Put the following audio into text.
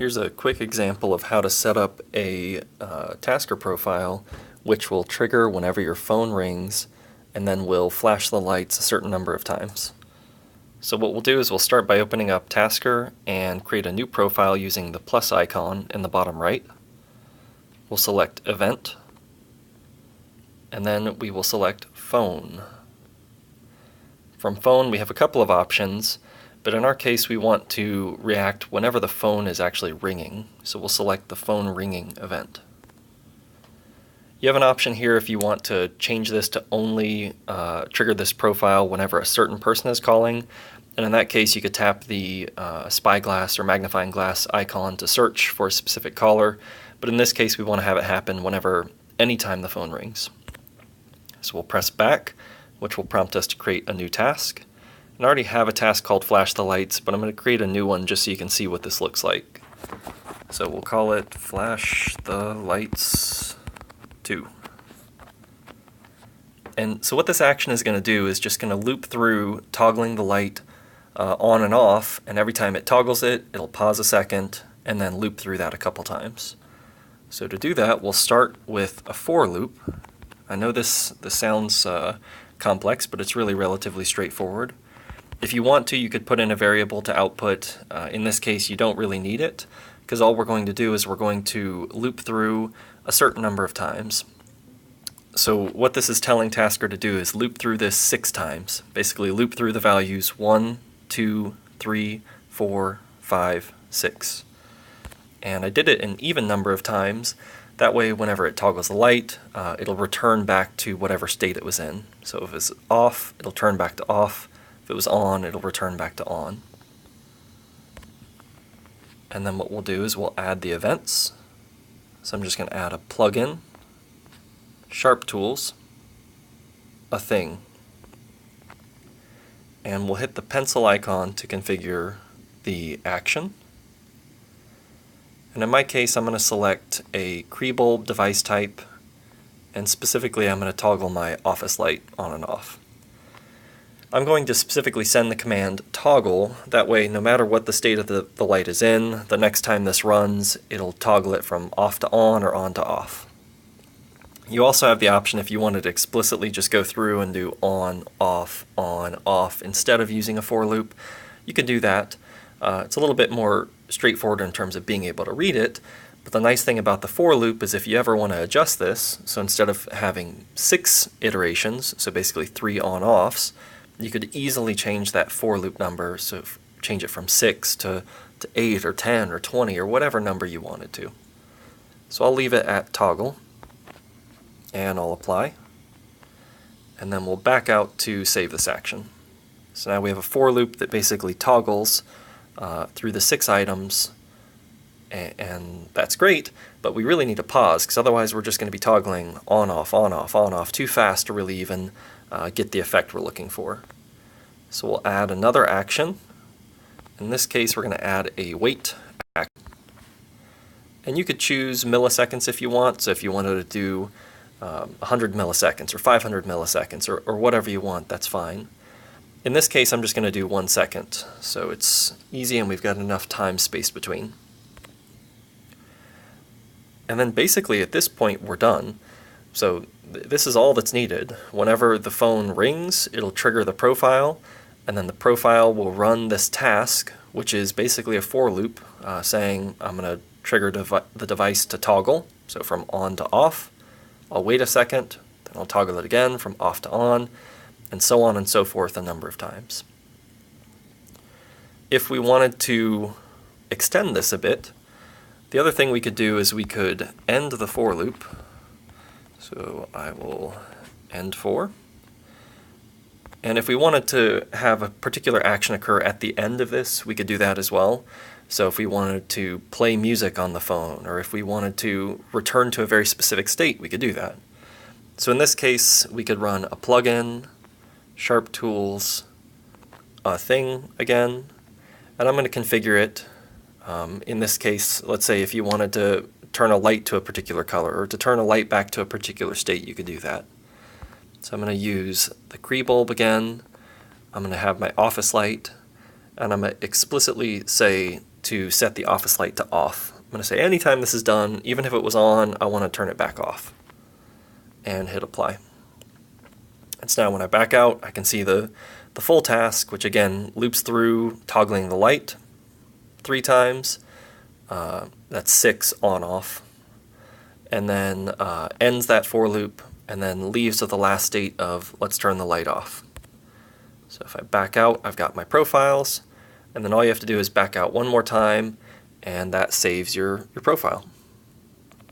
Here's a quick example of how to set up a tasker profile which will trigger whenever your phone rings and then will flash the lights a certain number of times. So what we'll do is we'll start by opening up Tasker and create a new profile using the plus icon in the bottom right. We'll select Event, and then we will select Phone. From Phone we have a couple of options, but in our case we want to react whenever the phone is actually ringing, so we'll select the phone ringing event. You have an option here if you want to change this to only trigger this profile whenever a certain person is calling, and in that case you could tap the spyglass or magnifying glass icon to search for a specific caller, but in this case we want to have it happen anytime the phone rings. So we'll press back, which will prompt us to create a new task. And I already have a task called Flash the Lights, but I'm going to create a new one just so you can see what this looks like. So we'll call it Flash the Lights 2. And so what this action is going to do is just going to loop through toggling the light on and off, and every time it toggles it, it'll pause a second and then loop through that a couple times. So to do that, we'll start with a for loop. I know this sounds complex, but it's really relatively straightforward. If you want to, you could put in a variable to output. In this case, you don't really need it, because all we're going to do is we're going to loop through a certain number of times. So what this is telling Tasker to do is loop through this 6 times. Basically loop through the values 1, 2, 3, 4, 5, 6. And I did it an even number of times. That way, whenever it toggles the light, it'll return back to whatever state it was in. So if it's off, it'll turn back to off. If it was on, it'll return back to on. And then what we'll do is we'll add the events. So I'm just going to add a plugin, Sharp Tools, a thing. And we'll hit the pencil icon to configure the action. And in my case, I'm going to select a Kree device type, and specifically I'm going to toggle my office light on and off. I'm going to specifically send the command toggle, that way no matter what the state of the light is in, the next time this runs, it'll toggle it from off to on or on to off. You also have the option if you wanted to explicitly just go through and do on, off, instead of using a for loop, you can do that. It's a little bit more straightforward in terms of being able to read it, but the nice thing about the for loop is if you ever want to adjust this, so instead of having 6 iterations, so basically 3 on-offs, you could easily change that for loop number, so change it from 6 to 8 or 10 or 20 or whatever number you wanted to. So I'll leave it at toggle, and I'll apply, and then we'll back out to save this action. So now we have a for loop that basically toggles through the 6 items, and that's great, but we really need to pause, because otherwise we're just going to be toggling on, off too fast to really even get the effect we're looking for. So we'll add another action. In this case, we're going to add a wait action. And you could choose milliseconds if you want, so if you wanted to do 100 milliseconds or 500 milliseconds or whatever you want, that's fine. In this case, I'm just going to do 1 second, so it's easy and we've got enough time spaced between. And then basically at this point we're done. So this is all that's needed. Whenever the phone rings, it'll trigger the profile, and then the profile will run this task, which is basically a for loop saying I'm going to trigger the device to toggle, so from on to off. I'll wait a second, then I'll toggle it again from off to on, and so on and so forth a number of times. If we wanted to extend this a bit, the other thing we could do is we could end the for loop. So I will end for. And if we wanted to have a particular action occur at the end of this, we could do that as well. So if we wanted to play music on the phone, or if we wanted to return to a very specific state, we could do that. So in this case, we could run a plugin, Sharp Tools, a thing again, and I'm going to configure it. In this case, let's say if you wanted to turn a light to a particular color, or to turn a light back to a particular state, you could do that. So I'm going to use the Kree bulb again. I'm going to have my office light, and I'm going to explicitly say to set the office light to off. I'm going to say anytime this is done, even if it was on, I want to turn it back off. And hit apply. And so now when I back out, I can see the full task, which again loops through toggling the light 3 times. That's 6 on-off. And then ends that for loop, and then leaves with the last state of let's turn the light off. So if I back out, I've got my profiles, and then all you have to do is back out one more time, and that saves your profile.